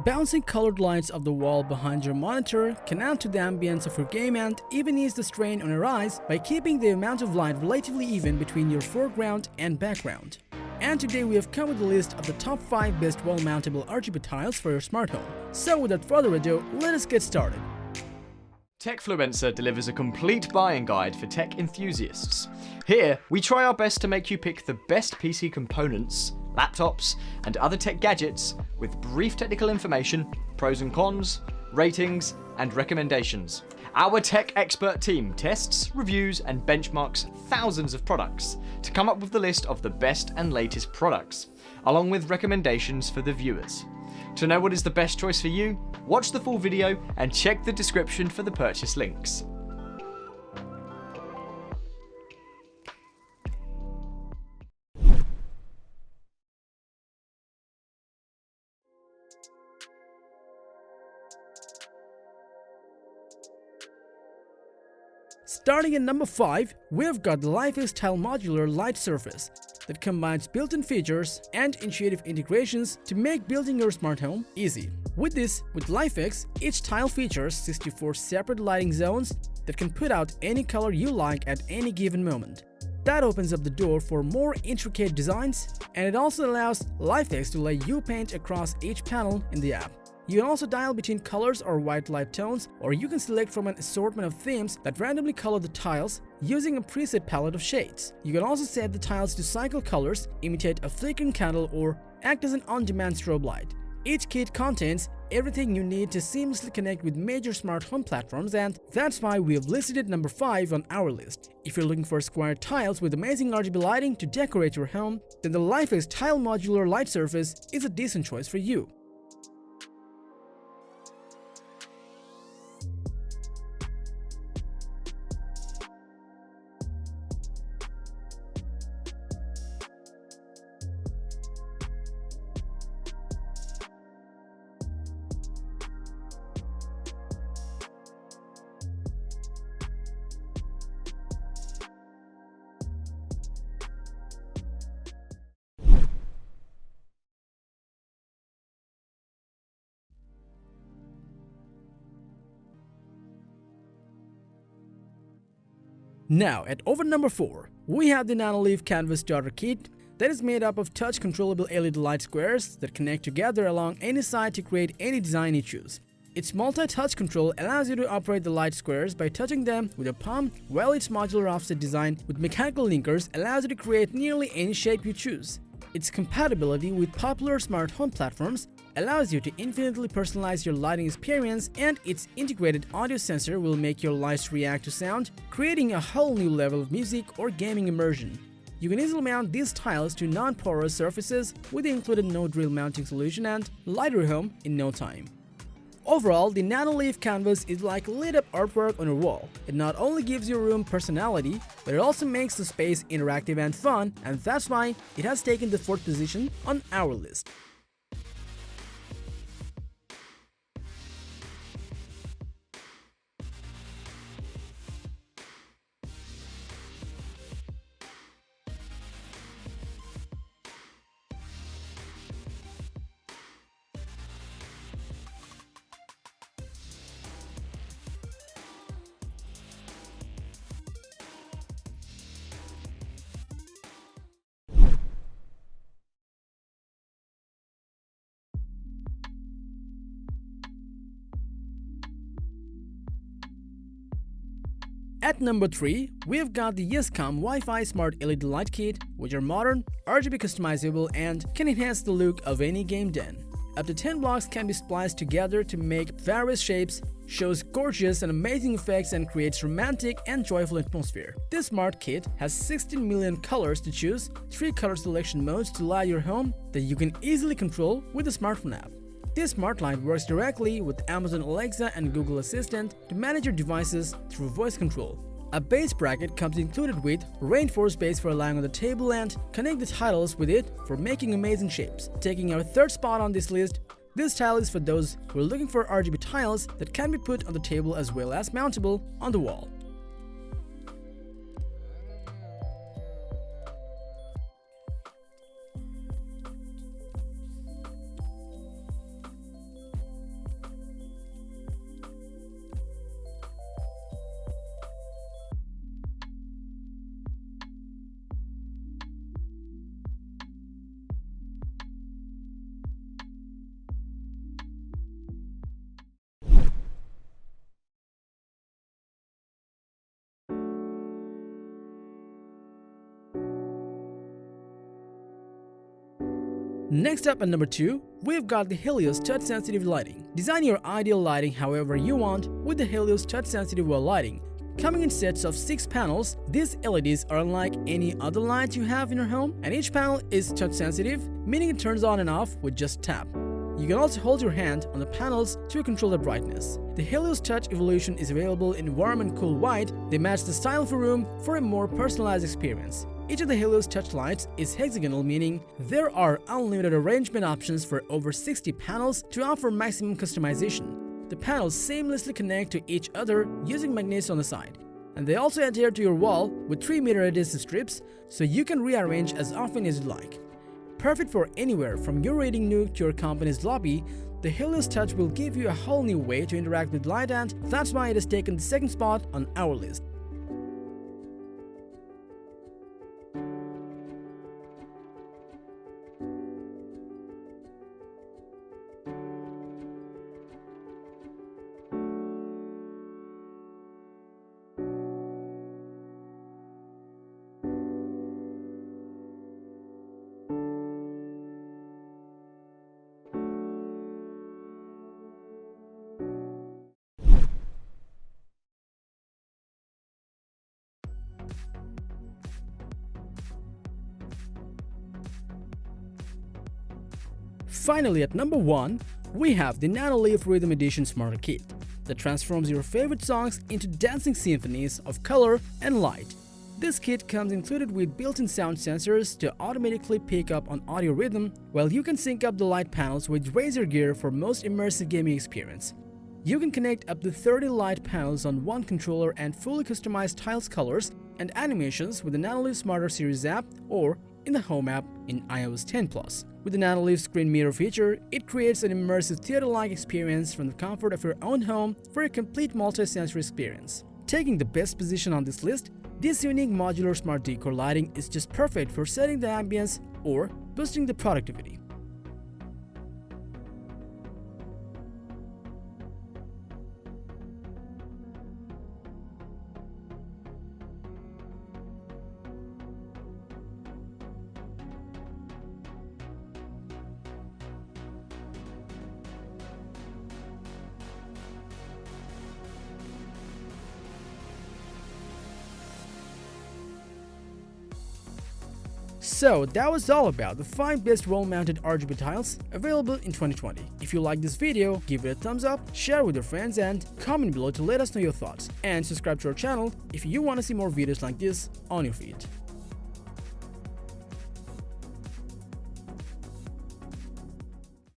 Bouncing colored lights off the wall behind your monitor can add to the ambience of your game and even ease the strain on your eyes by keeping the amount of light relatively even between your foreground and background. And today we have come with a list of the top 5 best wall-mountable RGB tiles for your smart home. So without further ado, let us get started. TechFluencer delivers a complete buying guide for tech enthusiasts. Here, we try our best to make you pick the best PC components, laptops, and other tech gadgets with brief technical information, pros and cons, ratings, and recommendations. Our tech expert team tests, reviews, and benchmarks thousands of products to come up with the list of the best and latest products, along with recommendations for the viewers. To know what is the best choice for you, watch the full video and check the description for the purchase links. Starting at number 5, we've got the LifeX Tile Modular Light Surface that combines built-in features and intuitive integrations to make building your smart home easy. With LifeX, each tile features 64 separate lighting zones that can put out any color you like at any given moment. That opens up the door for more intricate designs, and it also allows LifeX to let you paint across each panel in the app. You can also dial between colors or white light tones, or you can select from an assortment of themes that randomly color the tiles using a preset palette of shades. You can also set the tiles to cycle colors, imitate a flickering candle, or act as an on-demand strobe light. Each kit contains everything you need to seamlessly connect with major smart home platforms, and that's why we have listed it number 5 on our list. If you're looking for square tiles with amazing RGB lighting to decorate your home, then the LifeX Tile Modular Light Surface is a decent choice for you. Now, at over number 4, we have the Nanoleaf Canvas Starter Kit that is made up of touch-controllable LED light squares that connect together along any side to create any design you choose. Its multi-touch control allows you to operate the light squares by touching them with your palm, while its modular offset design with mechanical linkers allows you to create nearly any shape you choose. Its compatibility with popular smart home platforms allows you to infinitely personalize your lighting experience, and its integrated audio sensor will make your lights react to sound, creating a whole new level of music or gaming immersion. You can easily mount these tiles to non-porous surfaces with the included no-drill mounting solution and light your home in no time. Overall, the Nanoleaf canvas is like lit-up artwork on your wall. It not only gives your room personality, but it also makes the space interactive and fun, and that's why it has taken the 4th position on our list. At number 3, we've got the YescomUSA Wi-Fi Smart LED Light Kit, which are modern, RGB customizable, and can enhance the look of any game den. Up to 10 blocks can be spliced together to make various shapes, shows gorgeous and amazing effects, and creates romantic and joyful atmosphere. This smart kit has 16 million colors to choose, 3 color selection modes to light your home that you can easily control with the smartphone app. This smart light works directly with Amazon Alexa and Google Assistant to manage your devices through voice control. A base bracket comes included with reinforced base for lying on the table, and connect the tiles with it for making amazing shapes. Taking our 3rd spot on this list, this tile is for those who are looking for RGB tiles that can be put on the table as well as mountable on the wall. Next up at number 2, we've got the Helios Touch Sensitive Lighting. Design your ideal lighting however you want with the Helios Touch Sensitive Wall Lighting. Coming in sets of 6 panels, these LEDs are unlike any other lights you have in your home, and each panel is touch sensitive, meaning it turns on and off with just tap. You can also hold your hand on the panels to control the brightness. The Helios Touch Evolution is available in warm and cool white. They match the style of your room for a more personalized experience. Each of the Helios Touch lights is hexagonal, meaning there are unlimited arrangement options for over 60 panels to offer maximum customization. The panels seamlessly connect to each other using magnets on the side. And they also adhere to your wall with 3-meter adhesive strips, so you can rearrange as often as you like. Perfect for anywhere from your reading nook to your company's lobby, the Helios Touch will give you a whole new way to interact with light, and that's why it has taken the second spot on our list. Finally, at number 1, we have the Nanoleaf Rhythm Edition Smarter Kit that transforms your favorite songs into dancing symphonies of color and light. This kit comes included with built-in sound sensors to automatically pick up on audio rhythm, while you can sync up the light panels with Razer gear for most immersive gaming experience. You can connect up to 30 light panels on one controller and fully customize tiles, colors, and animations with the Nanoleaf Smarter Series app or in the Home app in iOS 10 Plus. With the Nanoleaf screen mirror feature, it creates an immersive theater-like experience from the comfort of your own home for a complete multi-sensory experience. Taking the best position on this list, this unique modular smart decor lighting is just perfect for setting the ambience or boosting the productivity. So that was all about the 5 best wall-mounted RGB tiles available in 2020. If you like this video, give it a thumbs up, share with your friends, and comment below to let us know your thoughts. And subscribe to our channel if you want to see more videos like this on your feed.